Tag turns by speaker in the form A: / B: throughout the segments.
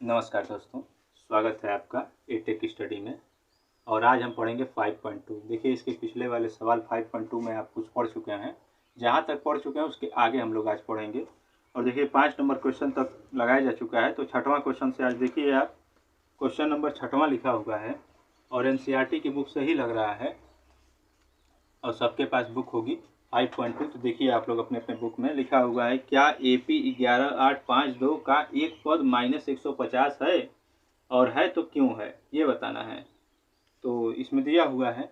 A: नमस्कार दोस्तों, स्वागत है आपका एटेक स्टडी में। और आज हम पढ़ेंगे 5.2। देखिए, इसके पिछले वाले सवाल 5.2 में आप कुछ पढ़ चुके हैं। जहाँ तक पढ़ चुके हैं उसके आगे हम लोग आज पढ़ेंगे। और देखिए 5 नंबर क्वेश्चन तक लगाया जा चुका है, तो 6वां क्वेश्चन से आज देखिए आप। क्वेश्चन नंबर 6वां लिखा हुआ है और एनसीईआरटी की बुक से ही लग रहा है और सबके पास बुक होगी 5.2। तो देखिए आप लोग अपने अपने बुक में लिखा हुआ है, क्या AP 11852 का एक पद -150 है और है तो क्यों है, ये बताना है। तो इसमें दिया हुआ है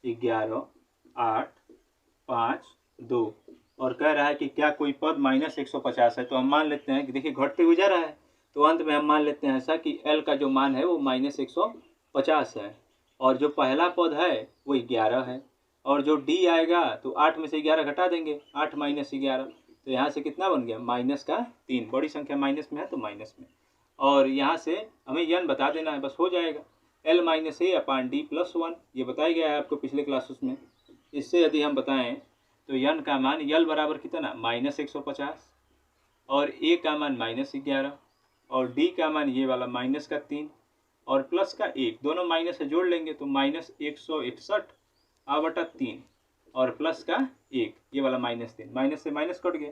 A: 11852 और कह रहा है कि क्या कोई पद -150 है। तो हम मान लेते हैं कि देखिए घटते हुए जा रहा है, तो अंत में हम मान लेते हैं ऐसा कि L का जो मान है वो -150 है और जो पहला पद है वो 11 है और जो D आएगा तो 8 में से 11 घटा देंगे, 8 - 11। तो यहाँ से कितना बन गया, -3। बड़ी संख्या माइनस में है तो माइनस में, और यहाँ से हमें n बता देना है, बस हो जाएगा। L - A/D + 1 ये बताया गया है आपको पिछले क्लासेस में। इससे यदि हम बताएं तो n का मान L बराबर कितना, -150 और A का मान -11 और D का मान ये वाला -3 और प्लस का 1, दोनों माइनस से जोड़ लेंगे तो -161/3 और प्लस का 1, ये वाला -3, माइनस से माइनस कट गया।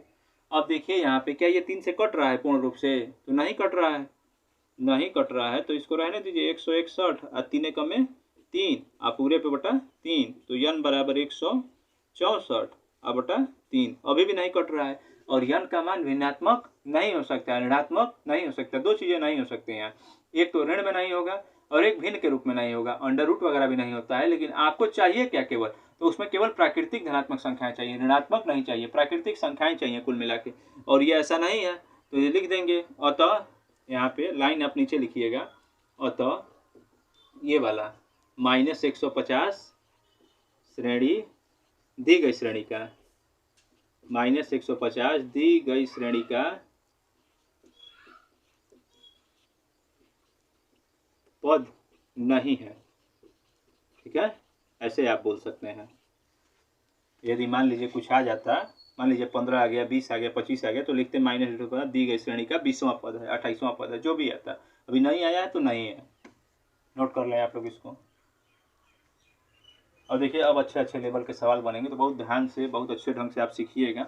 A: अब देखिए यहाँ पे क्या ये 3 से कट रहा है पूर्ण रूप से, तो नहीं कट रहा है, नहीं कट रहा है तो इसको रहने दीजिए। 161 और 3 कमे 3 आप पूरे पे बटा 3, तो n बराबर 164/3। अभी भी नहीं कट रहा है और n का मान ऋणात्मक नहीं हो सकता है, ऋणात्मक नहीं हो सकता। दो चीज़ें नहीं हो सकती हैं, एक तो ऋण में नहीं होगा और एक भिन्न के रूप में नहीं होगा, अंडर रूट वगैरह भी नहीं होता है। लेकिन आपको चाहिए क्या, केवल तो उसमें केवल प्राकृतिक धनात्मक संख्याएं चाहिए, ऋणात्मक नहीं चाहिए, प्राकृतिक संख्याएं चाहिए कुल मिला के। और ये ऐसा नहीं है तो ये लिख देंगे। अतः यहाँ पे लाइन आप नीचे लिखिएगा, अतः ये वाला -150 श्रेणी दी गई श्रेणी का, -150 दी गई श्रेणी का पद नहीं है। ठीक है, ऐसे आप बोल सकते हैं। यदि मान लीजिए कुछ आ जाता, मान लीजिए 15 आ गया, 20 आ गया, 25 आ गया, तो लिखते -150 दी गई श्रेणी का 20वां पद है, 28वां पद है, जो भी आता। अभी नहीं आया है तो नहीं है, नोट कर लें आप लोग इसको। और देखिए अब अच्छे अच्छे लेवल के सवाल बनेंगे तो बहुत ध्यान से, बहुत अच्छे ढंग से आप सीखिएगा।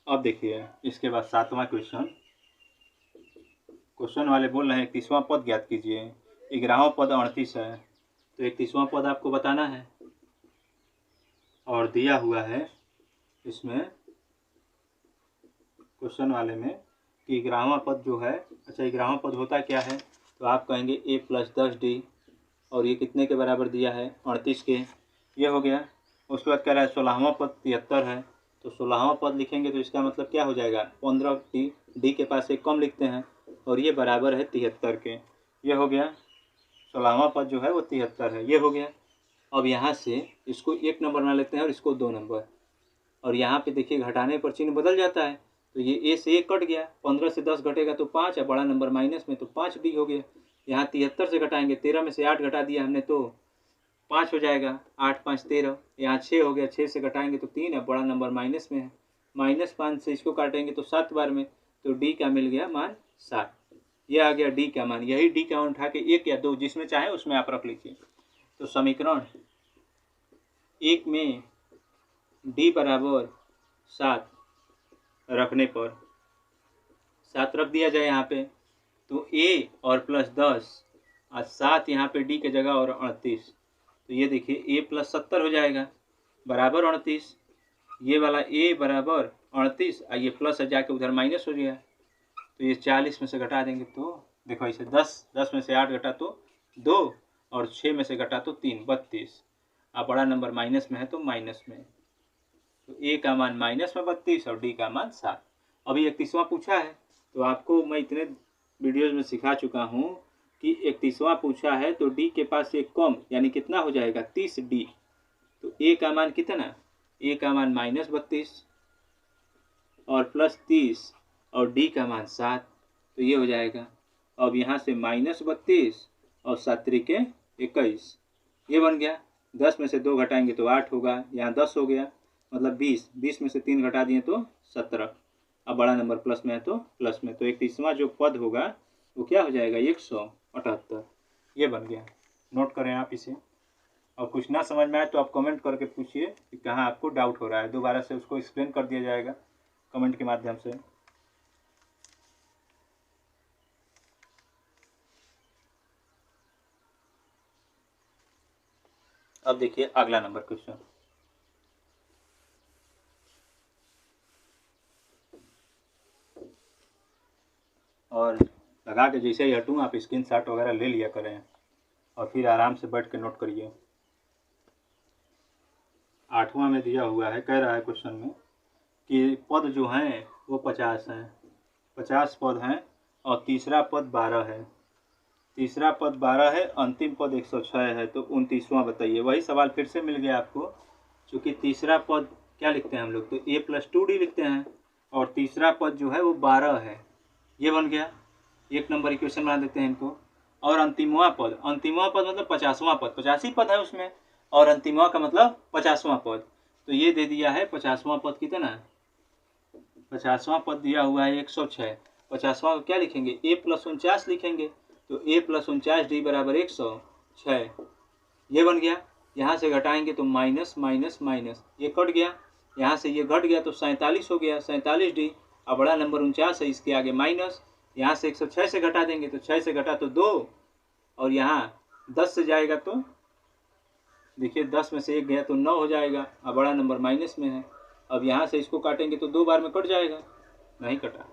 A: अब देखिए इसके बाद 7वां क्वेश्चन वाले बोल रहे हैं 31वां पद ज्ञात कीजिए। 11वां पद 38 है, तो 31वां पद आपको बताना है और दिया हुआ है इसमें क्वेश्चन वाले में कि 11वां पद जो है, अच्छा 11वां पद होता क्या है, तो आप कहेंगे A + 10D और ये कितने के बराबर दिया है, 38 के, ये हो गया। उसके बाद कह रहा है 16वां पद 73 है, तो 16वां पद लिखेंगे तो इसका मतलब क्या हो जाएगा, 15D, D के पास एक कम लिखते हैं और ये बराबर है 73 के, ये हो गया। 16वां पद जो है वो 73 है, ये हो गया। अब यहाँ से इसको 1 नंबर ना लेते हैं और इसको 2 नंबर, और यहाँ पे देखिए घटाने पर चिन्ह बदल जाता है, तो ये A से 1 कट गया, 15 से 10 घटेगा तो 5 है, बड़ा नंबर माइनस में तो 5D हो गया। यहाँ 73 से घटाएंगे, 13 में से 8 घटा दिया हमने तो 5 हो जाएगा, 8 5 13। यहाँ 6 हो गया, 6 से घटाएंगे तो 3 है, बड़ा नंबर माइनस में है, -5 से इसको काटेंगे तो 7 बार में, तो D का मिल गया मान 7। ये आ गया D का मान। यही D का मान उठा के 1 या 2 जिसमें चाहे उसमें आप रख लीजिए। तो समीकरण 1 में D बराबर 7 रखने पर 7 रख दिया जाए यहाँ पे, तो A और +10 और 7 यहाँ पे D के जगह और 38, तो ये देखिए A + 70 हो जाएगा बराबर 38। ये वाला A बराबर 38 और ये प्लस है जाके उधर माइनस हो गया, तो ये 40 में से घटा देंगे तो देखो ऐसे 10 में से 8 घटा तो 2 और 6 में से घटा तो 3, 32। अब बड़ा नंबर माइनस में है तो माइनस में, तो A का मान माइनस में 32 और D का मान 7। अभी 31वां पूछा है, तो आपको मैं इतने वीडियोज में सिखा चुका हूँ कि 31वां पूछा है तो D के पास एक कम, यानी कितना हो जाएगा 30D। तो A का मान कितना, A का मान -32 और +30 और D का मान 7, तो ये हो जाएगा। अब यहाँ से -32 और 7 × 21, ये बन गया। 10 में से 2 घटाएंगे तो 8 होगा, यहाँ 10 हो गया मतलब 20, 20 में से 3 घटा दिए तो 17। अब बड़ा नंबर प्लस में है तो प्लस में, तो 31वां जो पद होगा वो क्या हो जाएगा 178। ये बन गया। नोट करें आप इसे, और कुछ ना समझ में आए तो आप कमेंट करके पूछिए कि कहाँ आपको डाउट हो रहा है, दोबारा से उसको एक्सप्लेन कर दिया जाएगा कमेंट के माध्यम से। अब देखिए अगला नंबर क्वेश्चन। और लगा के जैसे ही हटूँ आप स्क्रीनशॉट वगैरह ले लिया करें और फिर आराम से बैठ के नोट करिए। 8वां में दिया हुआ है, कह रहा है क्वेश्चन में कि पद जो हैं वो 50 हैं, 50 पद हैं और तीसरा पद 12 है, तीसरा पद 12 है, अंतिम पद 106 है, तो 29वां बताइए। वही सवाल फिर से मिल गया आपको, क्योंकि तीसरा पद क्या लिखते हैं हम लोग, तो a+2d लिखते हैं और तीसरा पद जो है वो 12 है। ये बन गया, 1 नंबर इक्वेशन बना देते हैं इनको। और अंतिमवां पद मतलब 50वां पद, 50 ही पद है उसमें, और अंतिमवां का मतलब 50वां पद, तो ये दे दिया है 50वां पद कितना, 50वां पद दिया हुआ है 106। 50वां को क्या लिखेंगे, a+49 लिखेंगे, तो a+49d बराबर 106। ये बन गया। यहाँ से घटाएंगे तो माइनस माइनस माइनस, ये कट गया, यहाँ से ये घट गया तो 47 हो गया, 47d। अब बड़ा नंबर 49 है, इसके आगे माइनस, यहाँ से 106 से घटा देंगे तो 6 से घटा तो 2, और यहाँ 10 से जाएगा तो देखिए 10 में से 1 गया तो 9 हो जाएगा। अब बड़ा नंबर माइनस में है, अब यहाँ से इसको काटेंगे तो 2 बार में कट जाएगा, नहीं कटा,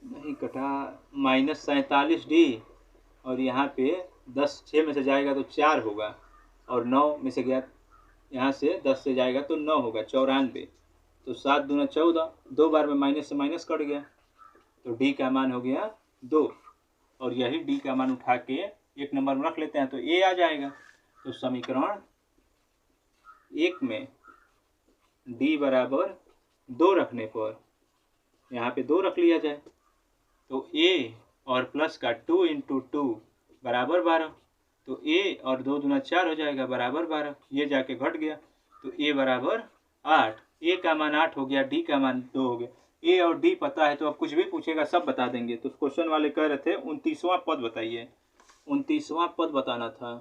A: नहीं कटा, -47d। और यहाँ पे 10 6 में से जाएगा तो 4 होगा, और 9 में से गया, यहाँ से 10 से जाएगा तो 9 होगा, 94। तो 7 दूना 14, 2 बार में माइनस से माइनस कट गया, तो डी का मान हो गया 2। और यही डी का मान उठा के 1 नंबर में रख लेते हैं तो ए आ जाएगा। तो समीकरण 1 में डी बराबर 2 रखने पर, यहाँ पे 2 रख लिया जाए तो ए और प्लस का 2 × 2 बराबर 12, तो ए और 2 दूना 4 हो जाएगा बराबर 12, ये जाके घट गया तो ए बराबर 8, ए का मान 8 हो गया, डी का मान 2 हो गया। ए और डी पता है तो अब कुछ भी पूछेगा सब बता देंगे। तो क्वेश्चन वाले कह रहे थे 29वां पद बताइए, 29वां पद बताना था।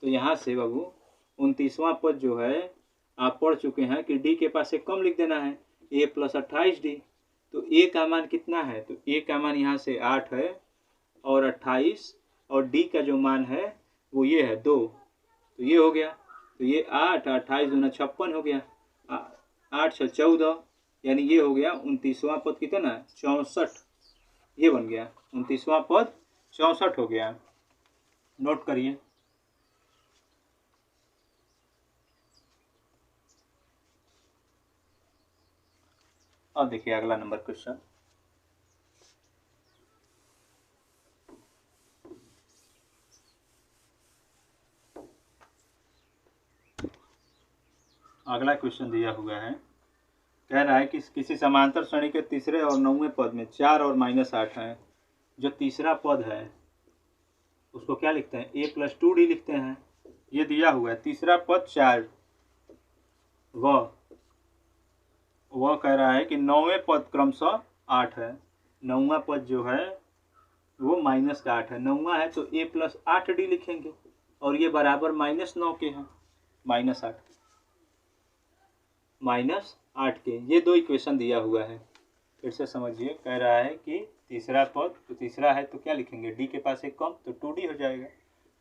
A: तो यहाँ से बाबू 29वां पद जो है आप पढ़ चुके हैं कि डी के पास से कम लिख देना है, a+28d। तो ए का मान कितना है, तो ए का मान यहाँ से 8 है और 28, और डी का जो मान है वो ये है 2, तो ये हो गया। तो ये 8 28 दूना 56 हो गया, 8 6 14, यानी ये हो गया 29वां पद कितना 64। ये बन गया 29वां पद 64 हो गया। नोट करिए। अब देखिए अगला नंबर क्वेश्चन। अगला क्वेश्चन दिया हुआ है, कह रहा है कि किसी समांतर श्रेणी के तीसरे और 9वें पद में 4 और -8 हैं। जो तीसरा पद है उसको क्या लिखते हैं, a+2d लिखते हैं। ये दिया हुआ है तीसरा पद 4, वह कह रहा है कि 9वें पद क्रमशः 8 है, 9वां पद जो है वो -8 है, 9वां है तो a+8d लिखेंगे, और ये बराबर -9 के हैं, -8 के। ये 2 इक्वेशन दिया हुआ है, फिर से समझिए। कह रहा है कि तीसरा पद, तो तीसरा है तो क्या लिखेंगे, डी के पास एक कम तो 2d हो जाएगा,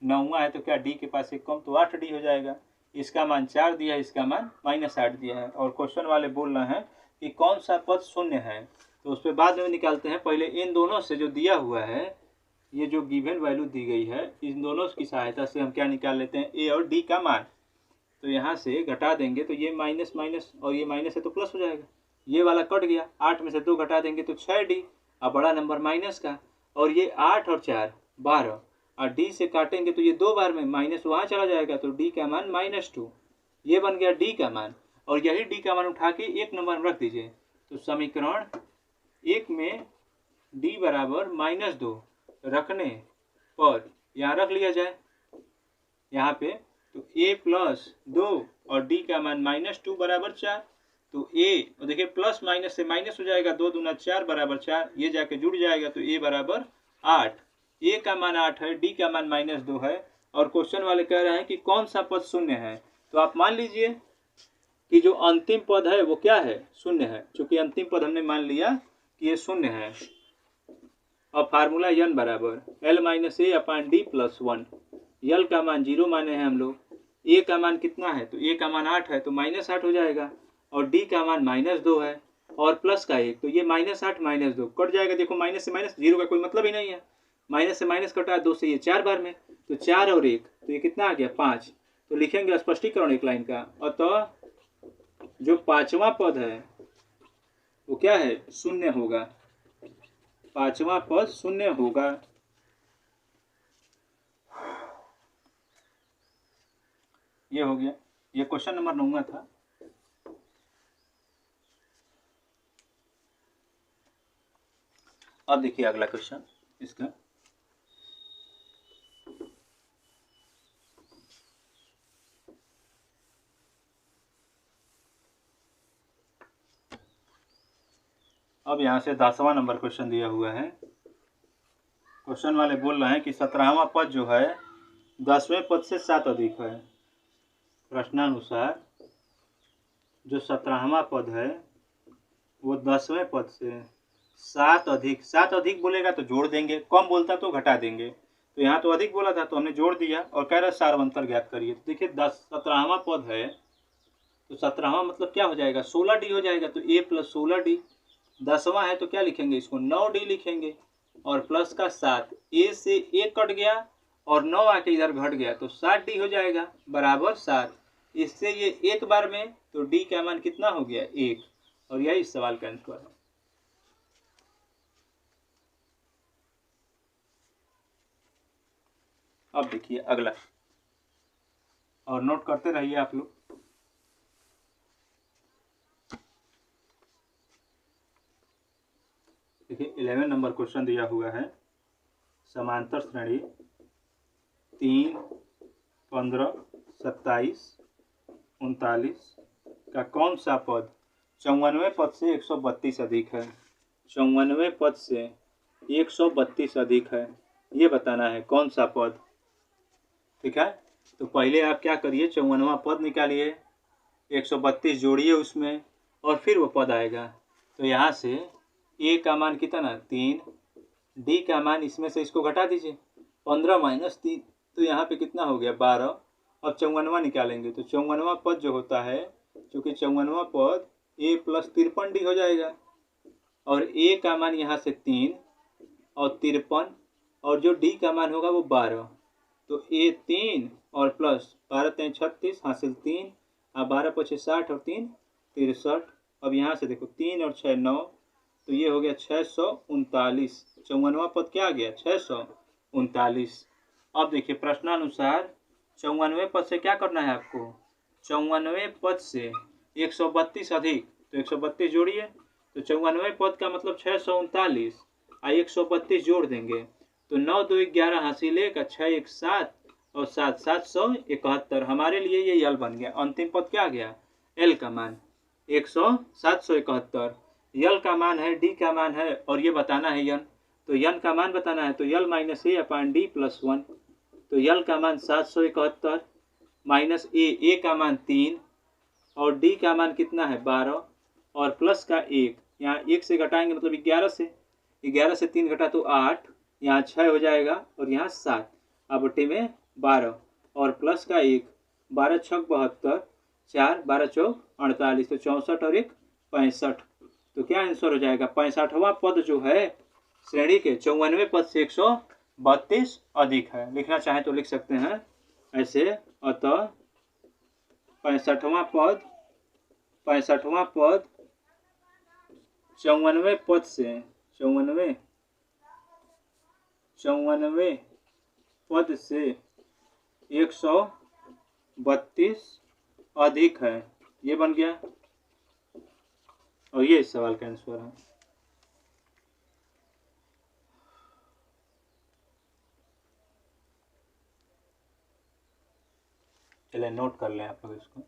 A: 9वां है तो क्या डी के पास एक कम तो 8d हो जाएगा। इसका मान 4 दिया है, इसका मान -8 दिया है, और क्वेश्चन वाले बोल रहे हैं कि कौन सा पद शून्य है, तो उस पर बाद में निकालते हैं। पहले इन दोनों से जो दिया हुआ है, ये जो गिवन वैल्यू दी गई है, इन दोनों की सहायता से हम क्या निकाल लेते हैं, ए और डी का मान। तो यहाँ से घटा देंगे तो ये माइनस माइनस और ये माइनस है तो प्लस हो जाएगा, ये वाला कट गया, 8 में से 2 घटा देंगे तो 6d। अब बड़ा नंबर माइनस का, और ये 8 और 4 12, और डी से काटेंगे तो ये 2 बार में माइनस वहाँ चला जाएगा तो डी का मान -2। ये बन गया डी का मान, और यही डी का मान उठा के 1 नंबर में रख दीजिए। तो समीकरण 1 में डी बराबर -2 रखने पर यहाँ रख लिया जाए, यहाँ पे तो a प्लस 2 और d का मान -2 बराबर 4। तो a और देखिए प्लस माइनस से माइनस हो जाएगा, 2 दूना 4 बराबर 4, ये जाके जुड़ जाएगा तो a बराबर 8। a का मान 8 है, d का मान -2 है और क्वेश्चन वाले कह रहे हैं कि कौन सा पद शून्य है। तो आप मान लीजिए कि जो अंतिम पद है वो क्या है, शून्य है। चूंकि अंतिम पद हमने मान लिया कि ये शून्य है। अब फार्मूला n बराबर L-A/D+1। यल का मान 0 माने हैं हम लोग। a का मान कितना है, तो a का मान 8 है तो -8 हो जाएगा और d का मान -2 है और प्लस का 1, तो ये -8 -2 कट जाएगा। देखो माइनस से माइनस 0 का कोई मतलब ही नहीं है, माइनस से माइनस कटा 2 से, ये 4 बार में, तो 4 और 1 तो ये कितना आ गया 5। तो लिखेंगे स्पष्टीकरण एक लाइन का, अतः जो पांचवा पद है वो क्या है, शून्य होगा। पांचवा पद शून्य होगा। ये हो गया, ये क्वेश्चन नंबर 9 था। अब देखिए अगला क्वेश्चन इसका, अब यहाँ से 10वां नंबर क्वेश्चन दिया हुआ है। क्वेश्चन वाले बोल रहे हैं कि 17वां पद जो है 10वें पद से 7 अधिक है। प्रश्नानुसार जो 17वां पद है वो 10वें पद से 7 अधिक, 7 अधिक बोलेगा तो जोड़ देंगे, कम बोलता तो घटा देंगे। तो यहाँ तो अधिक बोला था तो हमने जोड़ दिया और कह रहा सारवंतर ज्ञात करिए। तो देखिए 17वां पद है तो 17वां मतलब क्या हो जाएगा, 16d हो जाएगा। तो a + 16d। 10वां है तो क्या लिखेंगे, इसको 9d लिखेंगे और प्लस का 7, a से 1 कट गया और 9 आके इधर घट गया तो 7d हो जाएगा बराबर 7। इससे ये एक बार में, तो d का मान कितना हो गया 1, और यही इस सवाल का आंसर है। अब देखिए अगला, और नोट करते रहिए आप लोग। देखिए 11 नंबर क्वेश्चन दिया हुआ है। समांतर श्रेणी 3, 15, 27, 39 का कौन सा पद 54वें पद से 132 अधिक है। 54वें पद से 132 अधिक है, ये बताना है कौन सा पद। ठीक है, तो पहले आप क्या करिए, 54वां पद निकालिए, 132 जोड़िए उसमें और फिर वो पद आएगा। तो यहाँ से a का मान कितना 3, d का मान इसमें से इसको घटा दीजिए, 15 - 3 तो यहाँ पे कितना हो गया 12। अब 54वां निकालेंगे तो 54वां पद जो होता है, क्योंकि 54वां पद a + 53d हो जाएगा और a का मान यहाँ से 3 और 53 और जो d का मान होगा वो 12। तो a 3 और प्लस 12 3 36 हासिल 3 और 12 × 5 = 60 और 3 63। अब यहाँ से देखो 3 और 6 9, तो ये हो गया 639। 54वां पद क्या आ गया 639। अब देखिए प्रश्नानुसार 54वें पद से क्या करना है आपको, 54वें पद से 132 अधिक, तो 132 जोड़िए। तो 54वें पद का मतलब 639 और 132 जोड़ देंगे तो 9 2 11 हासिल 1 और 6 1 7 और 7 771। हमारे लिए ये यल बन गया। अंतिम पद क्या आ गया, एल का मान 771। यल का मान है, डी का मान है और ये बताना है यन, तो यन का मान बताना है। तो यल -a/d+1, तो यल का मान 771 माइनस ए का मान 3 और डी का मान कितना है 12 और प्लस का 1, यहाँ 1 से घटाएंगे मतलब 11 से, 11 से 3 घटा तो 8, यहाँ 6 हो जाएगा और यहाँ 7, अब बटे में 12 और प्लस का 1, 12 × 6 = 72, 4 12 × 4 = 48, तो 64 और 1 65। तो क्या आंसर हो जाएगा 65वां पद जो है श्रेणी के 54वें पद से 132 अधिक है। लिखना चाहें तो लिख सकते हैं ऐसे, अतः 65वां पद 54वें पद से 54वें पद से 132 अधिक है, ये बन गया और ये इस सवाल का आंसर है। चलिए नोट कर लें आप लोग इसको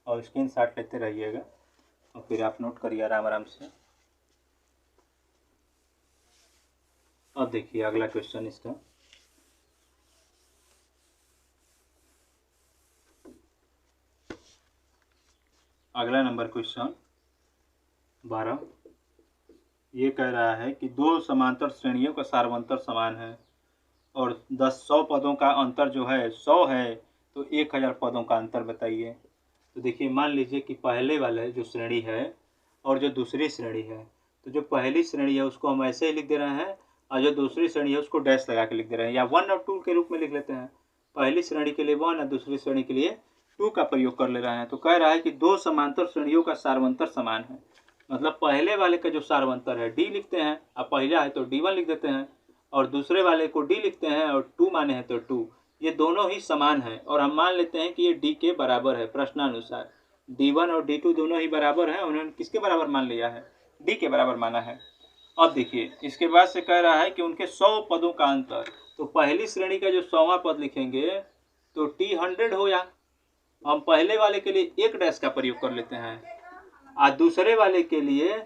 A: और स्क्रीनशॉट लेते रहिएगा और फिर आप नोट करिए आराम आराम से। अब देखिए अगला क्वेश्चन इसका, अगला नंबर क्वेश्चन 12। ये कह रहा है कि दो समांतर श्रेणियों का सार्वंतर समान है और 100 पदों का अंतर जो है 100 है, तो 1000 पदों का अंतर बताइए। तो देखिए मान लीजिए कि पहले वाले जो श्रेणी है और जो दूसरी श्रेणी है, तो जो पहली श्रेणी है उसको हम ऐसे ही लिख दे रहे हैं और जो दूसरी श्रेणी है उसको डैश लगा के लिख दे रहे हैं, या 1 और 2 के रूप में लिख लेते हैं। पहली श्रेणी के लिए 1 और दूसरी श्रेणी के लिए 2 का प्रयोग कर ले रहे हैं। तो कह रहा है कि दो समांतर श्रेणियों का सार्वंतर समान है, मतलब पहले वाले का जो सार्वंतर है डी लिखते हैं, अब पहला है तो D1 लिख देते हैं, और दूसरे वाले को D लिखते हैं और 2 माने हैं तो 2। ये दोनों ही समान है और हम मान लेते हैं कि ये D के बराबर है। प्रश्नानुसार D1 और D2 दोनों ही बराबर हैं, उन्होंने किसके बराबर मान लिया है? D के बराबर माना है। अब देखिए इसके बाद से कह रहा है कि उनके 100 पदों का अंतर, तो पहली श्रेणी का जो 100वां पद लिखेंगे तो T 100 हो, या हम पहले वाले के लिए 1 डैश का प्रयोग कर लेते हैं और दूसरे वाले के लिए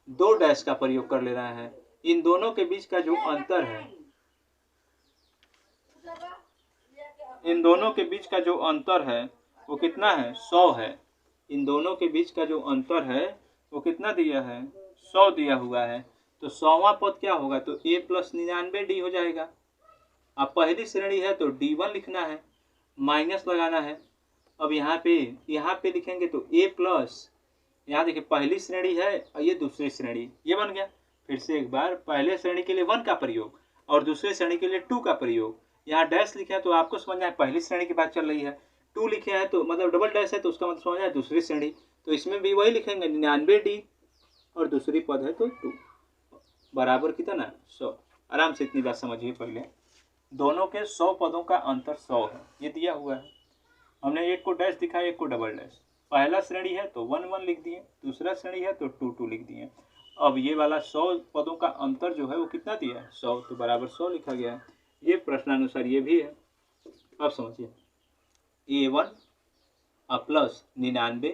A: 2 डैश का प्रयोग कर ले रहे हैं। इन दोनों के बीच का जो अंतर है, इन दोनों के बीच का जो अंतर है वो कितना है? 100 है। इन दोनों के बीच का जो अंतर है वो कितना दिया है? 100 दिया हुआ है। तो 100वां पद क्या होगा? तो A + 99D हो जाएगा। अब पहली श्रेणी है तो D1 लिखना है, माइनस लगाना है। अब यहाँ पे लिखेंगे तो A प्लस, यहाँ देखिए पहली श्रेणी है और ये दूसरी श्रेणी, ये बन गया। फिर से एक बार, पहले श्रेणी के लिए 1 का प्रयोग और दूसरे श्रेणी के लिए 2 का प्रयोग। यहाँ डैश लिखे हैं तो आपको समझना है पहली श्रेणी की बात चल रही है। 2 लिखे हैं तो मतलब डबल डैश है तो उसका मतलब समझना है दूसरी श्रेणी, तो इसमें भी वही लिखेंगे 99D और दूसरी पद है तो 2 बराबर कितना? 100। आराम से इतनी बात समझिए, पहले दोनों के 100 पदों का अंतर 100 है, ये दिया हुआ है। हमने एक को डैश दिखाया, एक को डबल डैश। पहला श्रेणी है तो 1 1 लिख दिए, दूसरा श्रेणी है तो 2 2 लिख दिए। अब ये वाला 100 पदों का अंतर जो है वो कितना दिया है? 100, तो बराबर 100 लिखा गया है। ये प्रश्नानुसार ये भी है। अब समझिए A1 प्लस 99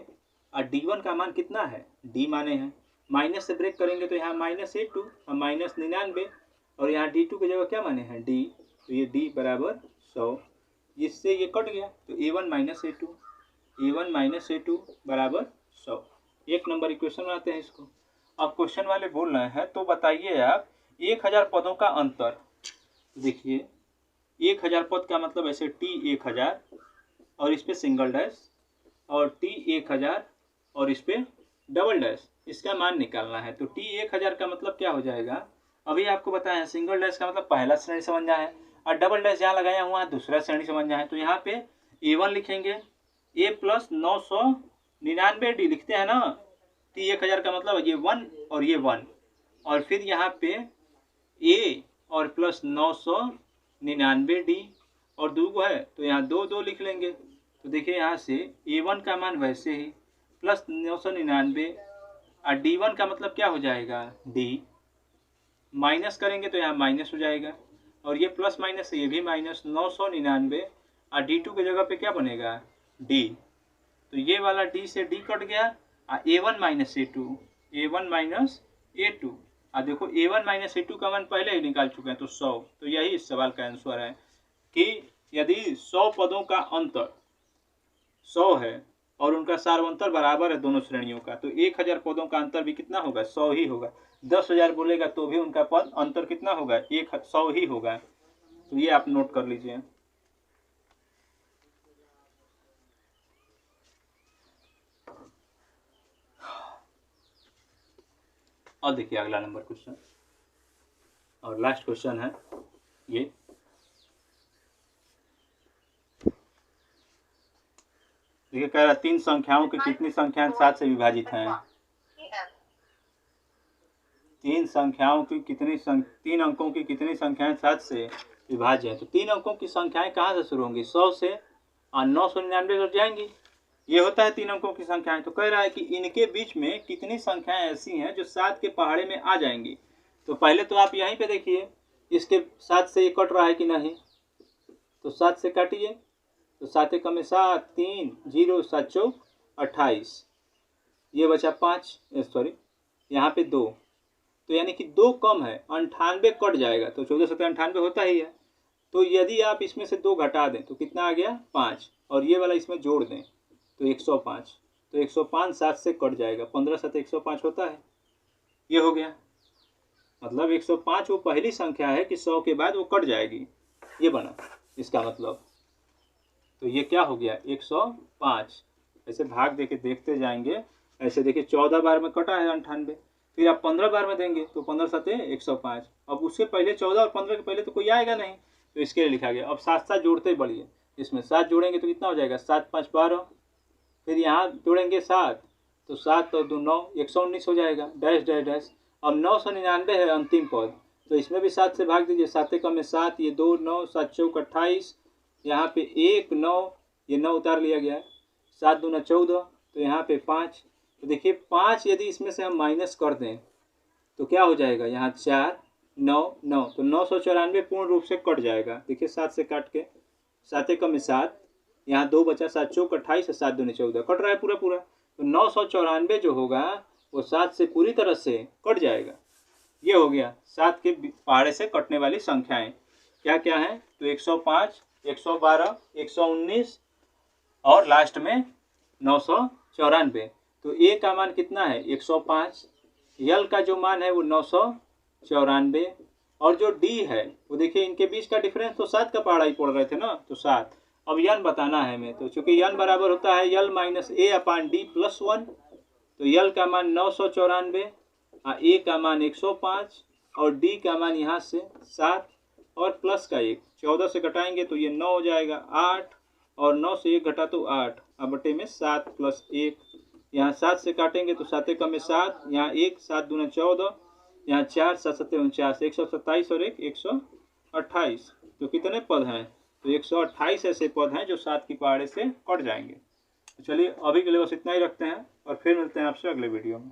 A: और D1 का मान कितना है? D माने हैं, माइनस से ब्रेक करेंगे तो यहाँ -A2 और -99 और यहाँ D2 की जगह क्या माने हैं? D, तो ये D बराबर 100। इससे ये कट गया तो A1 - A2 बराबर 100। एक नंबर इक्वेशन बनाते हैं इसको। अब क्वेश्चन वाले बोल रहे हैं तो बताइए आप 1000 पदों का अंतर। देखिए 1000 पद का मतलब ऐसे T 1000 और इस पे सिंगल डैश और T 1000 और इस पे डबल डैश, इसका मान निकालना है। तो T 1000 का मतलब क्या हो जाएगा? अभी आपको बताया, सिंगल डैश का मतलब पहला श्रेणी समझ जाए और डबल डैश जहाँ लगाया हुआ है दूसरा श्रेणी समझ जाए। तो यहाँ पे A1 लिखेंगे, A + 999D लिखते हैं ना। T 1000 का मतलब ये 1 और ये 1 और फिर यहाँ पे A और प्लस 999D और 2 है तो यहाँ 2 2 लिख लेंगे। तो देखिए यहाँ से A1 का मान वैसे ही प्लस 999 और D1 का मतलब क्या हो जाएगा? D, माइनस करेंगे तो यहाँ माइनस हो जाएगा और ये प्लस माइनस ये भी माइनस, 999 और D2 की जगह पे क्या बनेगा? D। तो ये वाला D से D कट गया और A1 - A2 और देखो A1 - A2 का मान पहले ही निकाल चुके हैं तो 100। तो यही इस सवाल का आंसर है कि यदि 100 पदों का अंतर 100 है और उनका सार्वंतर बराबर है दोनों श्रेणियों का, तो 1000 पदों का अंतर भी कितना होगा? 100 ही होगा। 10,000 बोलेगा तो भी उनका पद अंतर कितना होगा? 100 ही होगा। तो ये आप नोट कर लीजिए। और देखिए अगला नंबर क्वेश्चन और लास्ट क्वेश्चन है ये। देखिए कह रहा 3 संख्याओं की कितनी संख्याएं 7 से विभाजित हैं? 3 अंकों की कितनी संख्याएं 7 से विभाज्य हैं? तो 3 अंकों की संख्याएं कहाँ से शुरू होंगी? 100 से और 999 कट जाएंगी। ये होता है 3 अंकों की संख्याएं। तो कह रहा है कि इनके बीच में कितनी संख्याएं ऐसी हैं जो 7 के पहाड़े में आ जाएंगी। तो पहले तो आप यहीं पे देखिए इसके 7 से ये कट रहा है कि नहीं, तो 7 से काटिए, तो 7 एकम में 7, 3, 0, 7 चौक 28, ये बचा 5, सॉरी यहाँ पे 2, तो यानी कि 2 कम है, 98 कट जाएगा, तो 14 सत्तर 98 होता ही है। तो यदि आप इसमें से 2 घटा दें तो कितना आ गया 5, और ये वाला इसमें जोड़ दें तो 105, तो 105 7 से कट जाएगा, 15 7 105 होता है, ये हो गया। मतलब 105 वो पहली संख्या है कि 100 के बाद वो कट जाएगी, ये बना इसका मतलब। तो ये क्या हो गया 105। ऐसे भाग देके देखते जाएंगे, ऐसे देखिए 14 बार में कटा है 98, फिर आप 15 बार में देंगे तो 15 सत्ते 105, अब उससे पहले 14 और 15 के पहले तो कोई आएगा नहीं, तो इसके लिए लिखा गया। अब 7 7 जोड़ते बढ़िए, इसमें 7 जोड़ेंगे तो कितना हो जाएगा 7 5 12, फिर यहाँ जोड़ेंगे 7, तो 7 और 2 9, 119 हो जाएगा, डैश डैश डैश। अब 999 है अंतिम पद, तो इसमें भी 7 से भाग दीजिए, 7 एकम में 7, ये 2 9, 7 चौक 28, यहाँ पे 1 9, ये 9 उतार लिया गया है, 7 दूना 14, तो यहाँ पे 5, तो देखिए 5 यदि इसमें से हम माइनस कर दें तो क्या हो जाएगा, यहाँ 4 9 9, तो 994 पूर्ण रूप से कट जाएगा। देखिए 7 से काट के, 7 एकम में 7, यहाँ 2 बचा, 7 चौक 28, 7 दूनी 14, कट रहा है पूरा पूरा, तो 994 जो होगा वो 7 से पूरी तरह से कट जाएगा। ये हो गया 7 के पहाड़े से कटने वाली संख्याएं क्या क्या हैं, तो 105, 112, 119 और लास्ट में 994। तो ए का मान कितना है 105, यल का जो मान है वो 994, और जो डी है वो देखिए इनके बीच का डिफरेंस तो 7 का पहाड़ा ही पड़ रहे थे ना, तो 7। अब यन बताना है हमें, तो चूंकि यन बराबर होता है यल माइनस ए अपान डी प्लस 1, तो यल का मान 994, ए का मान 105 और डी का मान यहाँ से 7 और प्लस का 1, 14 से घटाएंगे तो ये 9 हो जाएगा 8, और 9 से 1 घटा तो 8, अब बटे में 7 प्लस 1, यहाँ 7 से काटेंगे तो 7 एकम में 7, यहाँ 1, 7 दूना 14, यहाँ 4 7 सत्ते 49, 127 और 1 128, तो कितने पद हैं, तो 128 ऐसे पद हैं जो 7 की पहाड़े से कट जाएंगे। तो चलिए अभी के लिए बस इतना ही रखते हैं, और फिर मिलते हैं आपसे अगले वीडियो में।